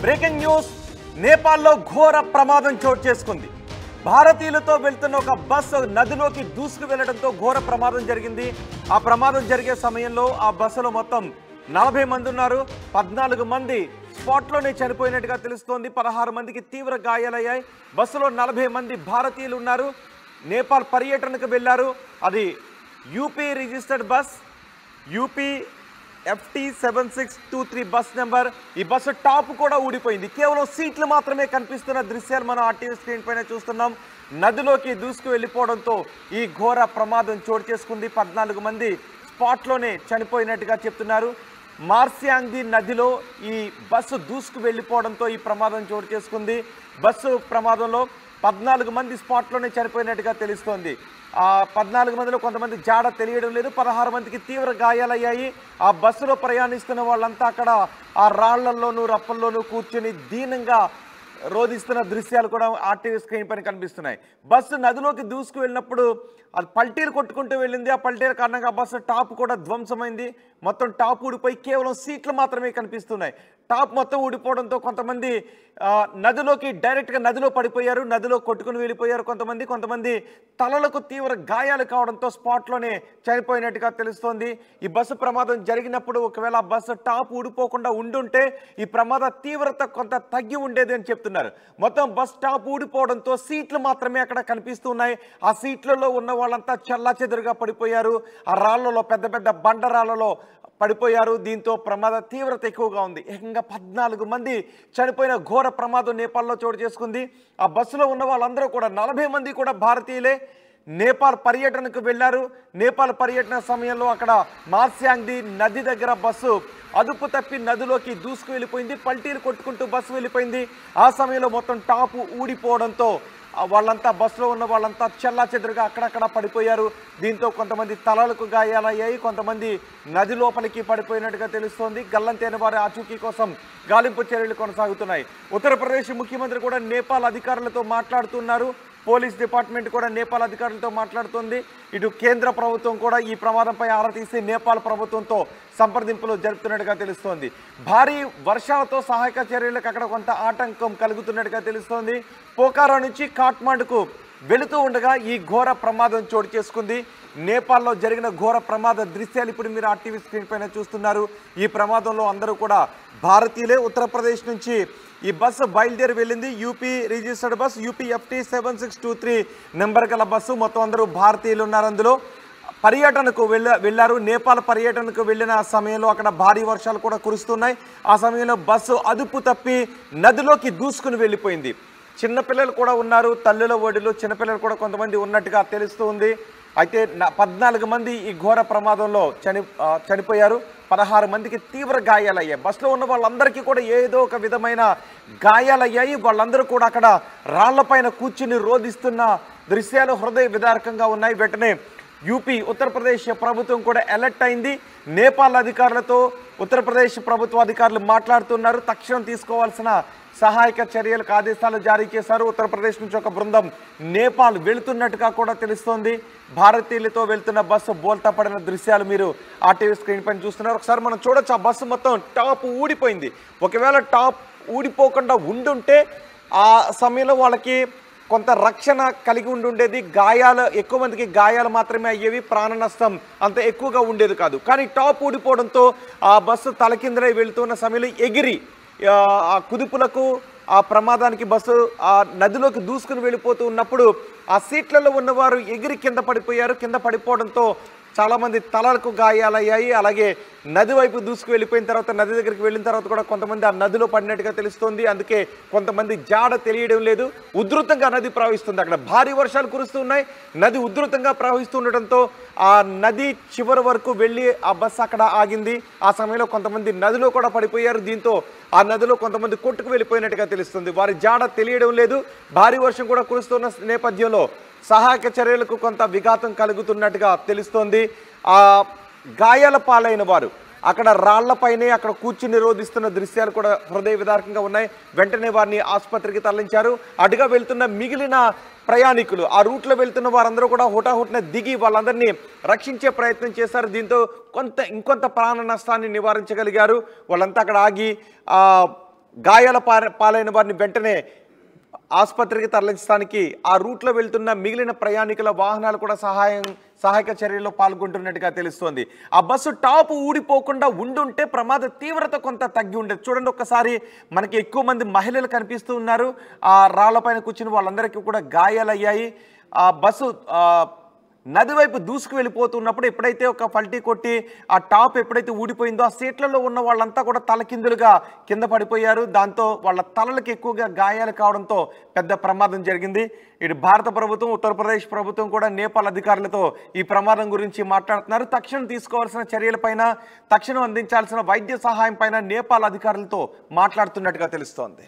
Breaking news నేపాల్లో ఘోర ప్రమాదం చోటు చేసుకుంది. భారతీయులతో వెళ్తున్న ఒక బస్సు నదిలోకి దూసుకు వెళ్లడంతో ఘోర ప్రమాదం జరిగింది. ఆ ప్రమాదం జరిగే సమయంలో ఆ బస్సులో మొత్తం 40 మంది ఉన్నారు. 14 మంది స్పాట్లోనే చనిపోయినట్టుగా తెలుస్తోంది. 16 మందికి తీవ్ర గాయాలయ్యాయి. బస్సులో 40 మంది భారతీయులు ఉన్నారు. నేపాల్ పర్యటనకు వెళ్లారు. అది UP registered bus, UP FT7623 bus number. ఈ బస్సు టాప్ కూడా ఊడిపోయింది. కేవలం సీట్లు మాత్రమే కనిపిస్తున్న దృశ్యాలు మనం ఆర్టీవీ స్క్రీన్ పైన చూస్తున్నాం. నదిలోకి దూసుకు వెళ్ళిపోవడంతో ఈ ఘోర ప్రమాదం చోటు చేసుకుంది. 14 మంది స్పాట్లోనే చనిపోయినట్టుగా చెప్తున్నారు. మార్సియాంగి నదిలో ఈ బస్సు దూసుకు వెళ్ళిపోవడంతో ఈ ప్రమాదం చోటు చేసుకుంది. బస్సు ప్రమాదంలో 14 మంది స్పాట్లోనే చనిపోయినట్టుగా తెలుస్తోంది. ఆ 14 మందిలో కొంతమంది జాడ తెలియడం లేదు. 16 మందికి తీవ్ర గాయాలయ్యాయి. ఆ బస్సులో ప్రయాణిస్తున్న వాళ్ళంతా అక్కడ ఆ రాళ్లల్లోనూ రప్పల్లోనూ కూర్చొని దీనంగా రోధిస్తున్న దృశ్యాలు కూడా ఆర్టీవీ స్క్రీన్ పైన కనిపిస్తున్నాయి. బస్సు నదిలోకి దూసుకు వెళ్ళినప్పుడు అది పల్టీలు కొట్టుకుంటూ వెళ్ళింది. ఆ పల్టీల కారణంగా బస్సు టాప్ కూడా ధ్వంసమైంది. మొత్తం టాప్ ఊడిపోయి కేవలం సీట్లు మాత్రమే కనిపిస్తున్నాయి. టాప్ మొత్తం ఊడిపోవడంతో కొంతమంది నదిలోకి డైరెక్ట్గా నదిలో పడిపోయారు. నదిలో కొట్టుకుని వెళ్ళిపోయారు. కొంతమంది తలలకు తీవ్ర గాయాలు కావడంతో స్పాట్లోనే చనిపోయినట్టుగా తెలుస్తోంది. ఈ బస్సు ప్రమాదం జరిగినప్పుడు ఒకవేళ ఆ బస్సు టాప్ ఊడిపోకుండా ఉండుంటే ఈ ప్రమాద తీవ్రత కొంత తగ్గి ఉండేది అని చెప్తున్నారు. మొత్తం బస్ టాప్ ఊడిపోవడంతో సీట్లు మాత్రమే అక్కడ కనిపిస్తున్నాయి. ఆ సీట్లలో ఉన్న వాళ్ళంతా చెల్లాచెదురుగా పడిపోయారు. ఆ రాళ్లలో పెద్ద పెద్ద బండరాళ్లలో పడిపోయారు. దీంతో ప్రమాద తీవ్రత ఎక్కువగా ఉంది. ఏకంగా 14 మంది చనిపోయిన ఘోర ప్రమాదం నేపాల్లో చోటు చేసుకుంది. ఆ బస్సులో ఉన్న వాళ్ళందరూ కూడా 40 మంది కూడా భారతీయులే. నేపాల్ పర్యటనకు వెళ్లారు. నేపాల్ పర్యటన సమయంలో అక్కడ మార్సియాంగి నది దగ్గర బస్సు అదుపు తప్పి నదిలోకి దూసుకు వెళ్ళిపోయింది. పల్టీలు కొట్టుకుంటూ బస్సు వెళ్ళిపోయింది. ఆ సమయంలో మొత్తం టాపు ఊడిపోవడంతో వాళ్ళంతా బస్సులో ఉన్న వాళ్ళంతా చెల్లాచెదురుగా అక్కడక్కడ పడిపోయారు. దీంతో కొంతమంది తలలకు గాయాలయ్యాయి. కొంతమంది నది లోపలికి పడిపోయినట్టుగా తెలుస్తోంది. గల్లంతైన వారి ఆచూకీ కోసం గాలింపు చర్యలు కొనసాగుతున్నాయి. ఉత్తరప్రదేశ్ ముఖ్యమంత్రి కూడా నేపాల్ అధికారులతో మాట్లాడుతున్నారు. పోలీస్ డిపార్ట్మెంట్ కూడా నేపాల్ అధికారులతో మాట్లాడుతోంది. ఇటు కేంద్ర ప్రభుత్వం కూడా ఈ ప్రమాదంపై ఆరా తీసి నేపాల్ ప్రభుత్వంతో సంప్రదింపులు జరుపుతున్నట్టుగా తెలుస్తోంది. భారీ వర్షాలతో సహాయక చర్యలకు అక్కడ కొంత ఆటంకం కలుగుతున్నట్టుగా తెలుస్తోంది. పోఖారా నుంచి కాఠ్మండుకు వెళుతూ ఉండగా ఈ ఘోర ప్రమాదం చోటు చేసుకుంది. నేపాల్లో జరిగిన ఘోర ప్రమాద దృశ్యాలు ఇప్పుడు మీరు ఆర్టీవీ స్క్రీన్ పైన చూస్తున్నారు. ఈ ప్రమాదంలో అందరూ కూడా భారతీయులే. ఉత్తరప్రదేశ్ నుంచి ఈ బస్సు బయలుదేరి వెళ్ళింది. UP registered bus, UP FT7623 number గల బస్సు. మొత్తం అందరూ భారతీయులు ఉన్నారు. అందులో పర్యటనకు వెళ్ళారు. నేపాల్ పర్యటనకు వెళ్ళిన సమయంలో అక్కడ భారీ వర్షాలు కూడా కురుస్తున్నాయి. ఆ సమయంలో బస్సు అదుపు తప్పి నదిలోకి దూసుకుని వెళ్ళిపోయింది. చిన్నపిల్లలు కూడా ఉన్నారు. తల్లుల ఒడిలో చిన్నపిల్లలు కూడా కొంతమంది ఉన్నట్టుగా తెలుస్తుంది. అయితే 14 మంది ఈ ఘోర ప్రమాదంలో చనిపోయారు. 16 మందికి తీవ్ర గాయాలయ్యాయి. బస్సులో ఉన్న వాళ్ళందరికీ కూడా ఏదో ఒక విధమైన గాయాలయ్యాయి. వాళ్ళందరూ కూడా అక్కడ రాళ్లపైన కూర్చుని రోధిస్తున్న దృశ్యాలు హృదయ విదారకంగా ఉన్నాయి. వెంటనే ఉత్తరప్రదేశ్ ప్రభుత్వం కూడా అలర్ట్ అయింది. నేపాల్ అధికారులతో ఉత్తరప్రదేశ్ ప్రభుత్వ అధికారులు మాట్లాడుతున్నారు. తక్షణం తీసుకోవాల్సిన సహాయక చర్యలకు ఆదేశాలు జారీ చేశారు. ఉత్తరప్రదేశ్ నుంచి ఒక బృందం నేపాల్ వెళుతున్నట్టుగా కూడా తెలుస్తోంది. భారతీయులతో వెళ్తున్న బస్సు బోల్తా పడిన దృశ్యాలు మీరు ఆర్టీవీ స్క్రీన్ పైన చూస్తున్నారు. ఒకసారి మనం చూడొచ్చు. ఆ బస్సు మొత్తం టాప్ ఊడిపోయింది. ఒకవేళ టాప్ ఊడిపోకుండా ఉండుంటే ఆ సమయంలో వాళ్ళకి కొంత రక్షణ కలిగి ఉండుండేది. గాయాలు ఎక్కువ మందికి గాయాలు మాత్రమే అయ్యేవి. ప్రాణ నష్టం అంత ఎక్కువగా ఉండేది కాదు. కానీ టాప్ ఊడిపోవడంతో ఆ బస్సు తలకిందులై వెళుతున్న సమయంలో ఎగిరి ఆ కుదుపులకు ఆ ప్రమాదానికి బస్సు ఆ నదిలోకి దూసుకుని వెళ్ళిపోతూ ఉన్నప్పుడు ఆ సీట్లలో ఉన్నవారు ఎగిరి కింద పడిపోయారు. కింద పడిపోవడంతో చాలామంది తలలకు గాయాలయ్యాయి. అలాగే నది వైపు దూసుకు వెళ్ళిపోయిన తర్వాత నది దగ్గరికి వెళ్ళిన తర్వాత కూడా కొంతమంది ఆ నదిలో పడినట్టుగా తెలుస్తోంది. అందుకే కొంతమంది జాడ తెలియడం లేదు. ఉధృతంగా నది ప్రవహిస్తుంది. అక్కడ భారీ వర్షాలు కురుస్తున్నాయి. నది ఉధృతంగా ప్రవహిస్తుండటంతో ఆ నది చివరి వరకు వెళ్ళి ఆ బస్సు అక్కడ ఆగింది. ఆ సమయంలో కొంతమంది నదిలో కూడా పడిపోయారు. దీంతో ఆ నదిలో కొంతమంది కొట్టుకు వెళ్ళిపోయినట్టుగా తెలుస్తుంది. వారి జాడ తెలియడం లేదు. భారీ వర్షం కూడా కురుస్తున్న నేపథ్యంలో సహాయక చర్యలకు కొంత విఘాతం కలుగుతున్నట్టుగా తెలుస్తోంది. ఆ గాయాల పాలైన వారు అక్కడ రాళ్లపైనే అక్కడ కూర్చుని రోధిస్తున్న దృశ్యాలు కూడా హృదయ విదారకంగా ఉన్నాయి. వెంటనే వారిని ఆసుపత్రికి తరలించారు. అటుగా వెళ్తున్న మిగిలిన ప్రయాణికులు ఆ రూట్లో వెళ్తున్న వారందరూ కూడా హుటాహుటిన దిగి వాళ్ళందరినీ రక్షించే ప్రయత్నం చేశారు. దీంతో ఇంకొంత ప్రాణ నష్టాన్ని నివారించగలిగారు. వాళ్ళంతా అక్కడ ఆగి గాయాల పాలైన వారిని వెంటనే ఆసుపత్రికి తరలించడానికి ఆ రూట్లో వెళ్తున్న మిగిలిన ప్రయాణికుల వాహనాలు కూడా సహాయక చర్యల్లో పాల్గొంటున్నట్టుగా తెలుస్తోంది. ఆ బస్సు టాప్ ఊడిపోకుండా ఉండుంటే ప్రమాద తీవ్రత కొంత తగ్గి ఉండేది. చూడండి, ఒక్కసారి మనకి ఎక్కువ మంది మహిళలు కనిపిస్తూ ఉన్నారు. ఆ రాళ్లపైన కూర్చుని వాళ్ళందరికీ కూడా గాయాలయ్యాయి. ఆ బస్సు నది వైపు దూసుకు వెళ్ళిపోతున్నప్పుడు ఎప్పుడైతే ఒక పల్టీ కొట్టి ఆ టాప్ ఎప్పుడైతే ఊడిపోయిందో ఆ సీట్లలో ఉన్న వాళ్ళంతా కూడా తలకిందులుగా కింద పడిపోయారు. దాంతో వాళ్ళ తలలకు ఎక్కువగా గాయాలు కావడంతో పెద్ద ప్రమాదం జరిగింది. ఇటు భారత ప్రభుత్వం, ఉత్తరప్రదేశ్ ప్రభుత్వం కూడా నేపాల్ అధికారులతో ఈ ప్రమాదం గురించి మాట్లాడుతున్నారు. తక్షణం తీసుకోవాల్సిన చర్యలపైన, తక్షణం అందించాల్సిన వైద్య సహాయం పైన నేపాల్ అధికారులతో మాట్లాడుతున్నట్టుగా తెలుస్తోంది.